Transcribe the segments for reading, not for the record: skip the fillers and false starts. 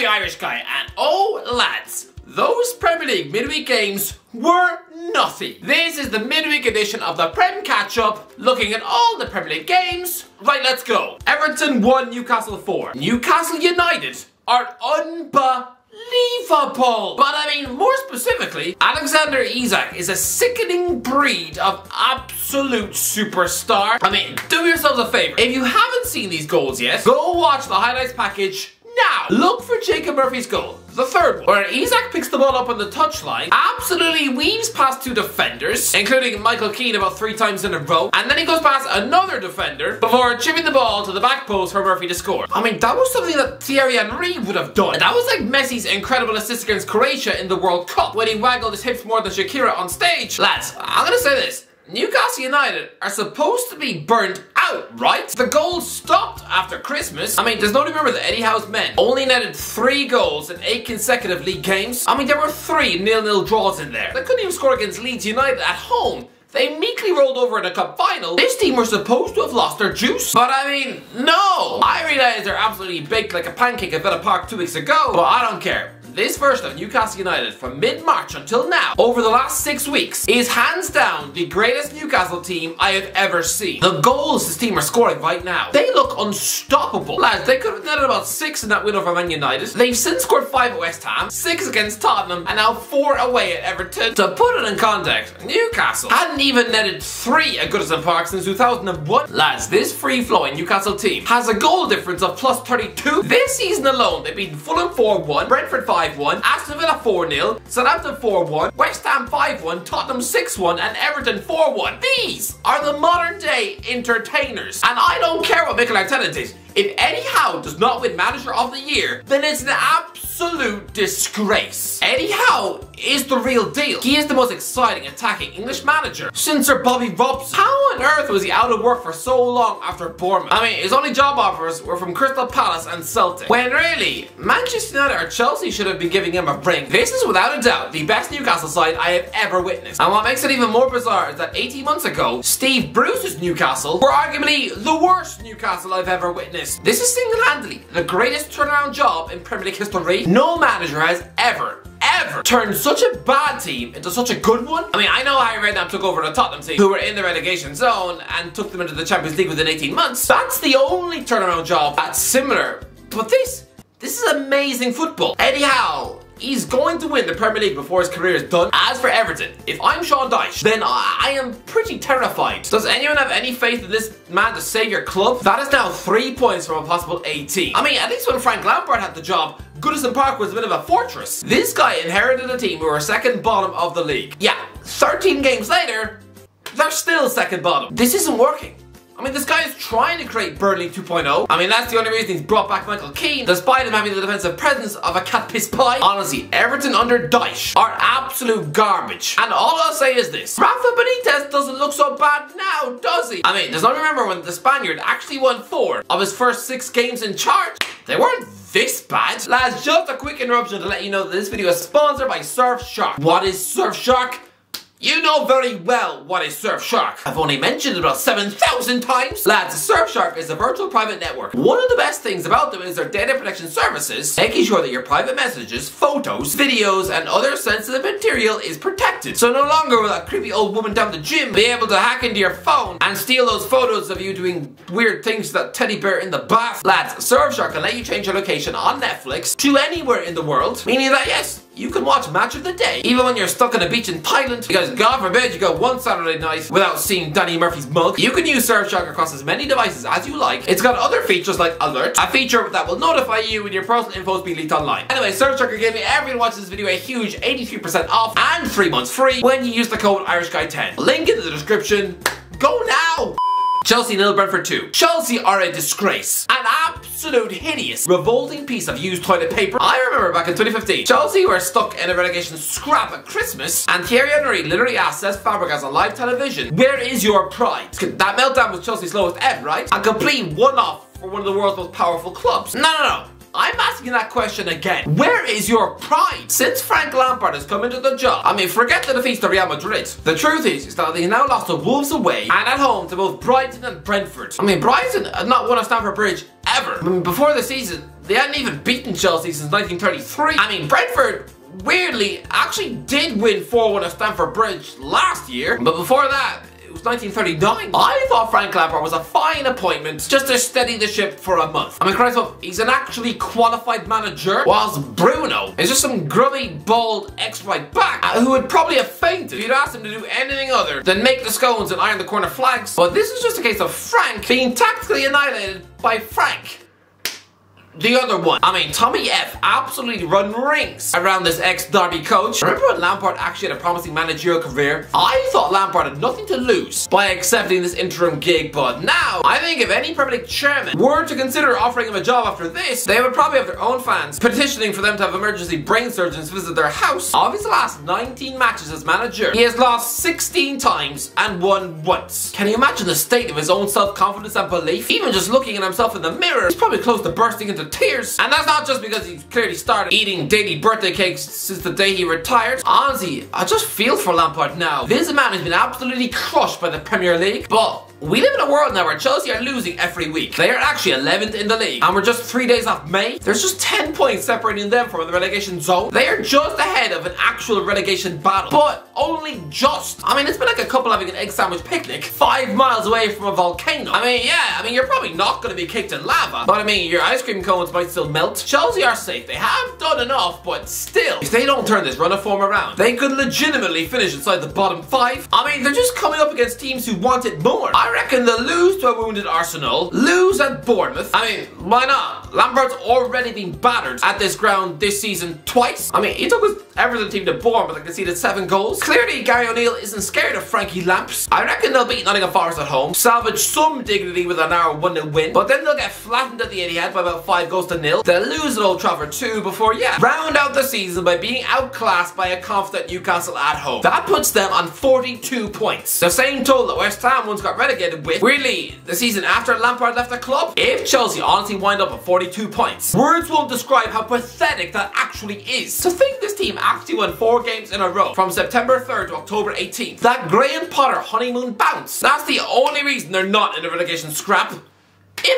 the Irish guy, and oh lads, those Premier League midweek games were nothing. This is the midweek edition of the Prem Catch-Up, looking at all the Premier League games. Right, let's go. Everton 1, Newcastle 4. Newcastle United are unbelievable. But I mean, more specifically, Alexander Isak is a sickening breed of absolute superstar. I mean, do yourselves a favor. If you haven't seen these goals yet, go watch the highlights package now. Look for Jacob Murphy's goal, the third one, where Isak picks the ball up on the touchline, absolutely weaves past two defenders, including Michael Keane about 3 times in a row, and then he goes past another defender before chipping the ball to the back post for Murphy to score. I mean, that was something that Thierry Henry would have done. That was like Messi's incredible assist against Croatia in the World Cup when he waggled his hips more than Shakira on stage. Lads, I'm gonna say this. Newcastle United are supposed to be burnt out, right? The goals stopped after Christmas. I mean, there's no remember that Eddie Howe's men only netted 3 goals in 8 consecutive league games. I mean, there were 3 nil-nil draws in there. They couldn't even score against Leeds United at home. They meekly rolled over in a cup final. This team were supposed to have lost their juice. But I mean, no! I realize they're absolutely baked like a pancake at Villa Park 2 weeks ago, but I don't care. This version of Newcastle United from mid-March until now, over the last 6 weeks, is hands down the greatest Newcastle team I have ever seen. The goals this team are scoring right now, they look unstoppable. Lads, they could have netted about 6 in that win over Man United. They've since scored 5 at West Ham, 6 against Tottenham, and now 4 away at Everton. To put it in context, Newcastle hadn't even netted 3 at Goodison Park since 2001. Lads, this free-flowing Newcastle team has a goal difference of plus 32. This season alone, they've beaten Fulham 4-1, Brentford 5-1, Aston Villa 4-0, Southampton 4-1, West Ham 5-1, Tottenham 6-1, and Everton 4-1. These are the modern day entertainers. And I don't care what Mikel Arteta did. If Eddie Howe does not win Manager of the Year, then it's an absolute disgrace. Eddie Howe is the real deal. He is the most exciting attacking English manager since Sir Bobby Robson. How on earth was he out of work for so long after Bournemouth? I mean, his only job offers were from Crystal Palace and Celtic. When really, Manchester United or Chelsea should have been giving him a ring. This is without a doubt the best Newcastle side I have ever witnessed. And what makes it even more bizarre is that 18 months ago, Steve Bruce's Newcastle were arguably the worst Newcastle I've ever witnessed. This is single-handedly the greatest turnaround job in Premier League history. No manager has ever turned such a bad team into such a good one. I mean, I know Harry Redknapp took over the Tottenham team, who were in the relegation zone, and took them into the Champions League within 18 months. That's the only turnaround job that's similar. But this is amazing football. Eddie Howe, he's going to win the Premier League before his career is done. As for Everton, if I'm Sean Dyche, then I am pretty terrified. Does anyone have any faith in this man to save your club? That is now 3 points from a possible 18. I mean, at least when Frank Lampard had the job, Goodison Park was a bit of a fortress. This guy inherited a team who were second bottom of the league. Yeah, 13 games later, they're still second bottom. This isn't working. I mean, this guy is trying to create Burnley 2.0. I mean, that's the only reason he's brought back Michael Keane, despite him having the defensive presence of a cat piss pie. Honestly, Everton under Dyche are absolute garbage. And all I'll say is this: Rafa Benitez doesn't look so bad now, does he? I mean, does not remember when the Spaniard actually won 4 of his first 6 games in charge? They weren't this bad. Lads, just a quick interruption to let you know that this video is sponsored by Surfshark. What is Surfshark? You know very well what is Surfshark. I've only mentioned it about 7,000 times. Lads, Surfshark is a virtual private network. One of the best things about them is their data protection services, making sure that your private messages, photos, videos, and other sensitive material is protected. So no longer will that creepy old woman down the gym be able to hack into your phone and steal those photos of you doing weird things to that teddy bear in the bath. Lads, Surfshark can let you change your location on Netflix to anywhere in the world, meaning that yes, you can watch Match of the Day, even when you're stuck on a beach in Thailand, because God forbid you go one Saturday night without seeing Danny Murphy's mug. You can use Surfshark across as many devices as you like. It's got other features like Alert, a feature that will notify you when your personal info is being leaked online. Anyway, Surfshark are giving everyone watching this video a huge 83% off and 3 months free when you use the code IRISHGUY10. Link in the description. Go now! Chelsea 0, Brentford 2. Chelsea are a disgrace. An absolute hideous, revolting piece of used toilet paper. I remember back in 2015, Chelsea were stuck in a relegation scrap at Christmas, and Thierry Henry literally asked Cesc Fabregas on live television, "Where is your pride?" That meltdown was Chelsea's lowest ebb, right? A complete one-off for one of the world's most powerful clubs. No. I'm asking that question again. Where is your pride? Since Frank Lampard has come into the job, I mean, forget the defeats to Real Madrid. The truth is that they now lost to Wolves away and at home to both Brighton and Brentford. I mean, Brighton had not won a Stamford Bridge ever. I mean, before the season, They hadn't even beaten Chelsea since 1933. I mean, Brentford weirdly actually did win 4-1 at Stamford Bridge last year, but before that, it was 1939. I thought Frank Lampard was a fine appointment just to steady the ship for a month. I mean, Christ, he's an actually qualified manager, whilst Bruno is just some grubby, bald ex-right back who would probably have fainted if you'd asked him to do anything other than make the scones and iron the corner flags. But this is just a case of Frank being tactically annihilated by Frank, the other one. I mean, Tommy F absolutely run rings around this ex-Derby coach. Remember when Lampard actually had a promising managerial career? I thought Lampard had nothing to lose by accepting this interim gig, but now, I think if any Premier League chairman were to consider offering him a job after this, they would probably have their own fans petitioning for them to have emergency brain surgeons visit their house. Of his last 19 matches as manager, he has lost 16 times and won once. Can you imagine the state of his own self-confidence and belief? Even just looking at himself in the mirror, he's probably close to bursting into tears. And that's not just because he's clearly started eating daily birthday cakes since the day he retired. Honestly, I just feel for Lampard now. This is a man who's been absolutely crushed by the Premier League, but we live in a world now where Chelsea are losing every week. They are actually 11th in the league, and we're just 3 days off May. There's just 10 points separating them from the relegation zone. They are just ahead of an actual relegation battle, but only just. I mean, it's been like a couple having an egg sandwich picnic 5 miles away from a volcano. I mean, yeah, you're probably not going to be caked in lava, but I mean, your ice cream cones might still melt. Chelsea are safe. They have done enough, but still, if they don't turn this run of form around, they could legitimately finish inside the bottom 5. I mean, they're just coming up against teams who want it more. I reckon they'll lose to a wounded Arsenal, lose at Bournemouth. I mean, why not? Lampard's already been battered at this ground this season twice. I mean, he took his Everton team to Bournemouth and conceded 7 goals. Clearly, Gary O'Neill isn't scared of Frankie Lamps. I reckon they'll beat Nottingham Forest at home, salvage some dignity with a narrow 1-0 win, but then they'll get flattened at the Etihad by about 5 goals to 0. They'll lose at Old Trafford too before, round out the season by being outclassed by a confident Newcastle at home. That puts them on 42 points. The same total that West Ham once got relegated with, weirdly, the season after Lampard left the club. If Chelsea honestly wind up at 42 points, words won't describe how pathetic that actually is. To think this team actually won 4 games in a row from September 3rd to October 18th. That Graham Potter honeymoon bounce. That's the only reason they're not in a relegation scrap.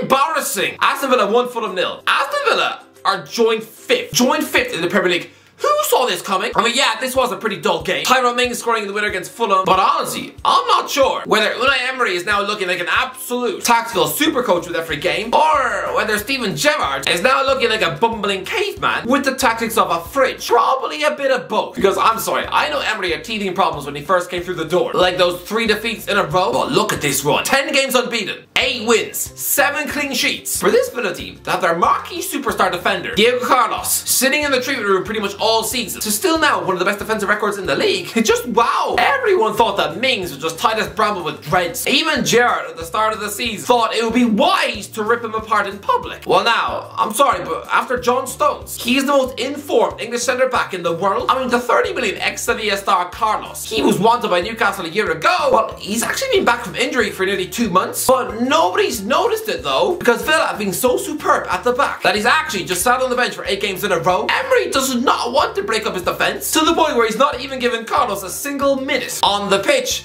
Embarrassing. Aston Villa 1 Fulham 0. Aston Villa are joint 5th. Joint 5th in the Premier League. Who saw this coming? I mean, yeah, this was a pretty dull game. Tyrone Mings scoring the winner against Fulham. But honestly, I'm not sure whether Unai Emery is now looking like an absolute tactical super coach with every game, or whether Steven Gerrard is now looking like a bumbling caveman with the tactics of a fridge. Probably a bit of both. Because I'm sorry, I know Emery had teething problems when he first came through the door. Like those 3 defeats in a row. But look at this run. 10 games unbeaten. 8 wins. 7 clean sheets. For this Villa team to have their marquee superstar defender, Diego Carlos, sitting in the treatment room pretty much all season, to still now one of the best defensive records in the league, it's just wow. Everyone thought that Mings was just tight as bramble with dreads. Even Gerrard at the start of the season thought it would be wise to rip him apart in public. Well now, I'm sorry, but after John Stones, he's the most informed English centre-back in the world. I mean, the 30 million ex-Sevilla star Carlos, he was wanted by Newcastle a year ago, but he's actually been back from injury for nearly 2 months. But nobody's noticed it though, because Villa have been so superb at the back that he's actually just sat on the bench for 8 games in a row. Emery does not want to break up his defense, to the point where he's not even giving Carlos a single minute on the pitch.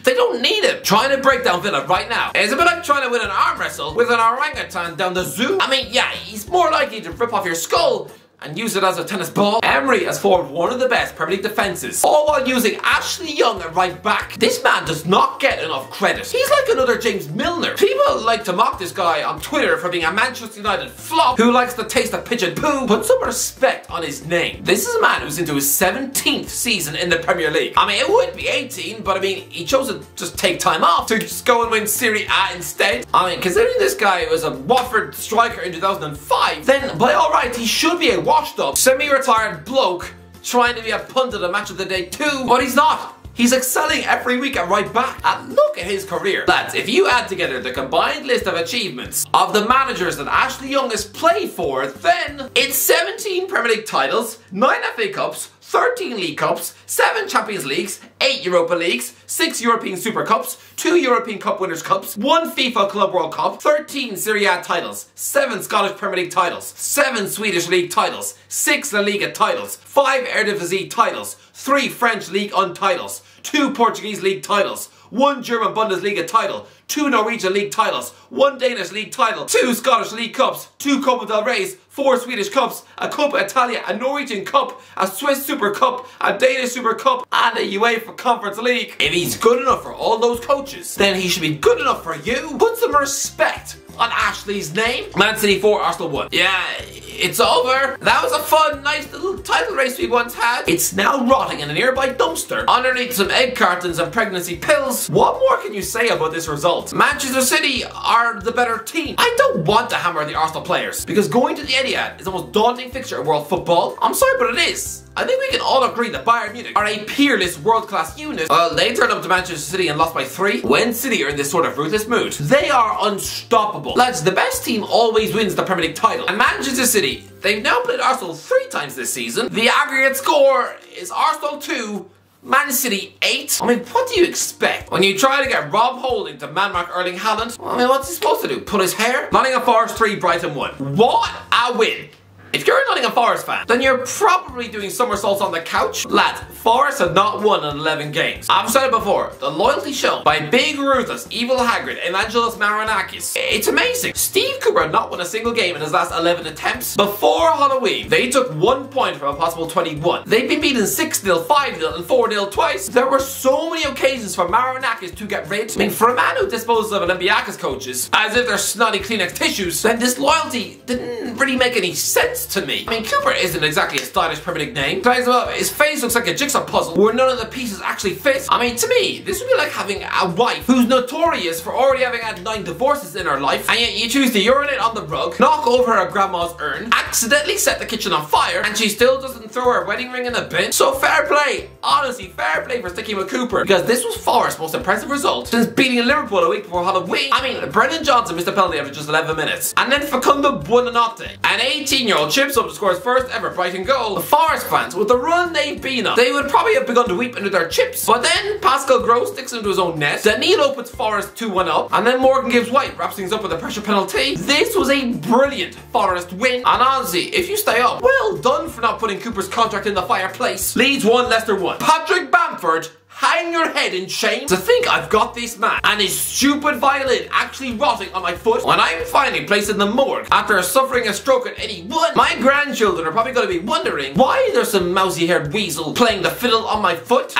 They don't need him. Trying to break down Villa right now is a bit like trying to win an arm wrestle with an orangutan down the zoo. I mean, yeah, he's more likely to rip off your skull and use it as a tennis ball. Emery has formed one of the best Premier League defences, all while using Ashley Young at right back. This man does not get enough credit. He's like another James Milner. People like to mock this guy on Twitter for being a Manchester United flop who likes the taste of pigeon poo. Put some respect on his name. This is a man who's into his 17th season in the Premier League. I mean, it would be 18, but I mean, he chose to just take time off to just go and win Serie A instead. I mean, considering this guy was a Watford striker in 2005, then by all rights, he should be a washed up, semi-retired bloke trying to be a pundit at Match of the Day too, but he's not. He's excelling every week at right back. And look at his career. Lads, if you add together the combined list of achievements of the managers that Ashley Young has played for, then it's 17 Premier League titles, 9 FA Cups, 13 League Cups, 7 Champions Leagues, 8 Europa Leagues, 6 European Super Cups, 2 European Cup Winners' Cups, 1 FIFA Club World Cup, 13 Serie A titles, 7 Scottish Premier League titles, 7 Swedish League titles, 6 La Liga titles, 5 Eredivisie titles, 3 French League 1 titles, 2 Portuguese League titles, 1 German Bundesliga title, 2 Norwegian League titles, 1 Danish League title, 2 Scottish League Cups, 2 Copa del Reys, 4 Swedish Cups, a Coppa Italia, a Norwegian Cup, a Swiss Super Cup, a Danish Super Cup, and a UEFA Conference League. If he's good enough for all those coaches, then he should be good enough for you. Put some respect on Ashley's name. Man City 4, Arsenal 1. Yeah, it's over. That was a fun, nice little title race we once had. It's now rotting in a nearby dumpster underneath some egg cartons and pregnancy pills. What more can you say about this result? Manchester City are the better team. I don't want to hammer the Arsenal players because going to the Etihad is the most daunting fixture in world football. I'm sorry, but it is. I think we can all agree that Bayern Munich are a peerless world-class unit. Well, they turned up to Manchester City and lost by 3. When City are in this sort of ruthless mood, they are unstoppable. Lads, the best team always wins the Premier League title. And Manchester City, they've now played Arsenal 3 times this season. The aggregate score is Arsenal 2, Man City 8. I mean, what do you expect when you try to get Rob Holding to man-mark Erling Haaland? I mean, what's he supposed to do? Pull his hair? Nottingham Forest 3, Brighton 1. What a win! If you're a Nottingham Forest fan, then you're probably doing somersaults on the couch. Lads, Forest have not won in 11 games. I've said it before, the loyalty shown by big, ruthless, evil Hagrid, Evangelos Marinakis, it's amazing. Steve Cooper had not won a single game in his last 11 attempts. Before Halloween, they took 1 point from a possible 21. They've been beaten 6-0, 5-0, and 4-0 twice. There were so many occasions for Marinakis to get rid. I mean, for a man who disposes of Olympiacos coaches as if they're snotty Kleenex tissues, then this loyalty didn't really make any sense to me. I mean, Cooper isn't exactly a stylish Premier League name. His face looks like a jigsaw puzzle where none of the pieces actually fit. I mean, to me, this would be like having a wife who's notorious for already having had 9 divorces in her life, and yet you choose to urinate on the rug, knock over her grandma's urn, accidentally set the kitchen on fire, and she still doesn't throw her wedding ring in a bin. So fair play. Honestly, fair play for sticking with Cooper, because this was Forest's most impressive result since beating Liverpool a week before Halloween. I mean, Brendan Johnson missed a penalty after just 11 minutes, and then Facundo Buonanotte, an 18-year-old chips up to score his first ever Brighton goal. The Forest fans, with the run they've been on, they would probably have begun to weep under their chips. But then Pascal Gross sticks into his own net, Danilo puts Forest 2-1 up, and then Morgan Gibbs White wraps things up with a pressure penalty. This was a brilliant Forest win, and honestly, if you stay up, well done for not putting Cooper's contract in the fireplace. Leeds 1, Leicester 1. Patrick Bamford, hang your head in shame to think I've got this man and his stupid violin actually rotting on my foot when I'm finally placed in the morgue after suffering a stroke at 81. My grandchildren are probably going to be wondering why there's some mousy-haired weasel playing the fiddle on my foot.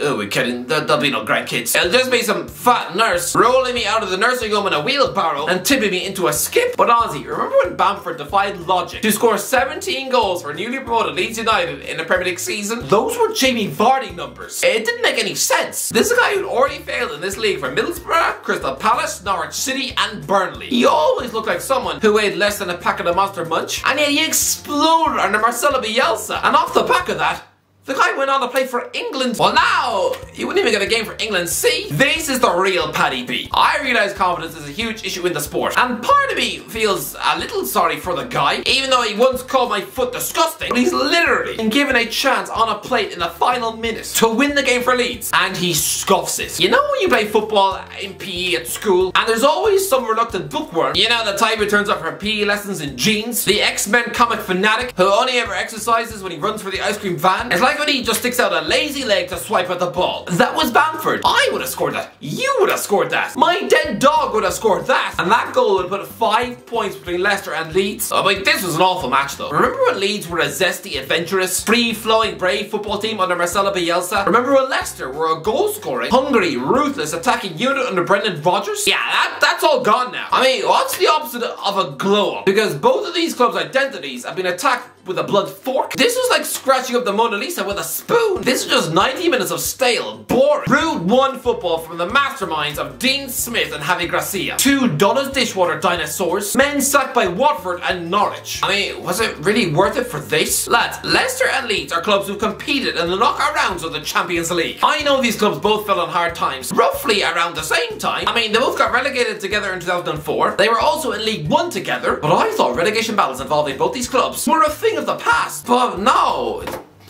We're kidding. There'll be no grandkids. It'll just be some fat nurse rolling me out of the nursing home in a wheelbarrow and tipping me into a skip. But honestly, remember when Bamford defied logic to score 17 goals for newly promoted Leeds United in a Premier League season? Those were Jamie Vardy numbers. It didn't make any sense. This is a guy who'd already failed in this league for Middlesbrough, Crystal Palace, Norwich City, and Burnley. He always looked like someone who weighed less than a pack of the Monster Munch, and yet he exploded under Marcelo Bielsa. And off the back of that, the guy went on to play for England. Well, now, he wouldn't even get a game for England. See, this is the real Paddy B. I realise confidence is a huge issue in the sport, and part of me feels a little sorry for the guy, even though he once called my foot disgusting. But he's literally been given a chance on a plate in the final minute to win the game for Leeds, and he scoffs it. You know when you play football in PE at school, and there's always some reluctant bookworm, you know, the type who turns up for PE lessons in jeans, the X-Men comic fanatic who only ever exercises when he runs for the ice cream van. It's like when he just sticks out a lazy leg to swipe at the ball. That was Bamford. I would have scored that. You would have scored that. My dead dog would have scored that. And that goal would put 5 points between Leicester and Leeds. Oh, but this was an awful match though. Remember when Leeds were a zesty, adventurous, free-flowing, brave football team under Marcelo Bielsa? Remember when Leicester were a goal-scoring, hungry, ruthless, attacking unit under Brendan Rodgers? Yeah, that's all gone now. I mean, what's the opposite of a glow-up? Because both of these clubs' identities have been attacked with a blunt fork. This was like scratching up the Mona Lisa with a spoon. This is just 90 minutes of stale, boring, Route 1 football from the masterminds of Dean Smith and Javi Gracia. 2 Donna's dishwater dinosaurs, men sacked by Watford and Norwich. I mean, was it really worth it for this? Lads, Leicester and Leeds are clubs who competed in the knockout rounds of the Champions League. I know these clubs both fell on hard times, roughly around the same time. I mean, they both got relegated together in 2004. They were also in League 1 together, but I thought relegation battles involving both these clubs were a thing of the past. But no,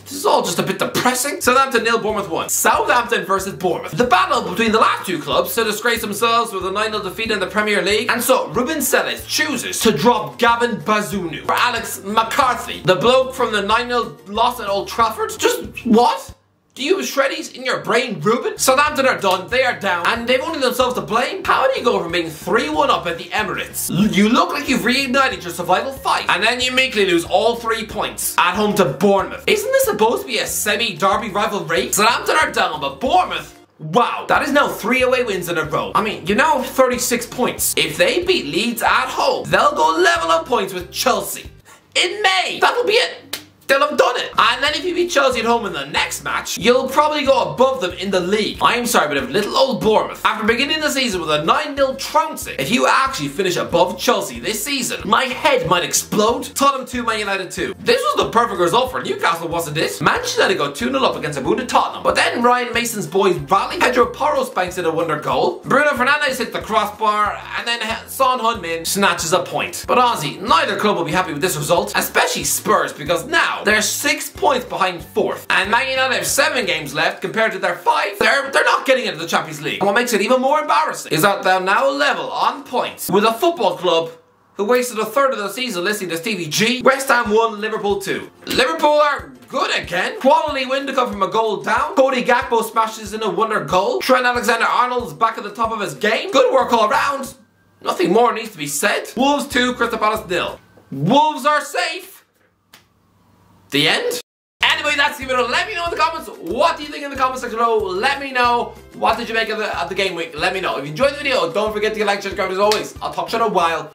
this is all just a bit depressing. Southampton 0, Bournemouth 1. Southampton versus Bournemouth. The battle between the last two clubs to disgrace themselves with a 9-0 defeat in the Premier League. And so Ruben Selles chooses to drop Gavin Bazunu for Alex McCarthy, the bloke from the 9-0 loss at Old Trafford. Just what? Do you have shreddies in your brain, Ruben? Southampton are done, they are down, and they've only themselves to blame. How do you go from being 3-1 up at the Emirates? You look like you've reignited your survival fight, and then you meekly lose all 3 points at home to Bournemouth. Isn't this supposed to be a semi-derby rival race? Southampton are down, but Bournemouth, wow, that is now 3 away wins in a row. I mean, you now have 36 points. If they beat Leeds at home, they'll go level on points with Chelsea in May. That'll be it. They'll have done it. And then if you beat Chelsea at home in the next match, you'll probably go above them in the league. I'm sorry, but if little old Bournemouth, after beginning the season with a 9-0 trouncing, if you actually finish above Chelsea this season, my head might explode. Tottenham 2, Man United 2. This was the perfect result for Newcastle, wasn't it? Manchester United go 2-0 up against a wounded Tottenham. But then Ryan Mason's boys rally. Pedro Porro spanks in a wonder goal. Bruno Fernandes hits the crossbar, and then Son Heung-min snatches a point. But honestly, neither club will be happy with this result, especially Spurs, because now they're 6 points behind 4th. And Man United have 7 games left compared to their 5. They're not getting into the Champions League. And what makes it even more embarrassing is that they're now level on points with a football club who wasted a third of the season listening to Stevie G. West Ham 1, Liverpool 2. Liverpool are good again. Quality win to come from a goal down. Cody Gakpo smashes in a wonder goal. Trent Alexander-Arnold's back at the top of his game. Good work all around. Nothing more needs to be said. Wolves 2, Crystal Palace 0. Wolves are safe. The end? Anyway, that's the video. Let me know in the comments. What do you think in the comment section below? Let me know. What did you make of the game week? Let me know. If you enjoyed the video, don't forget to like, subscribe as always. I'll talk to you in a while.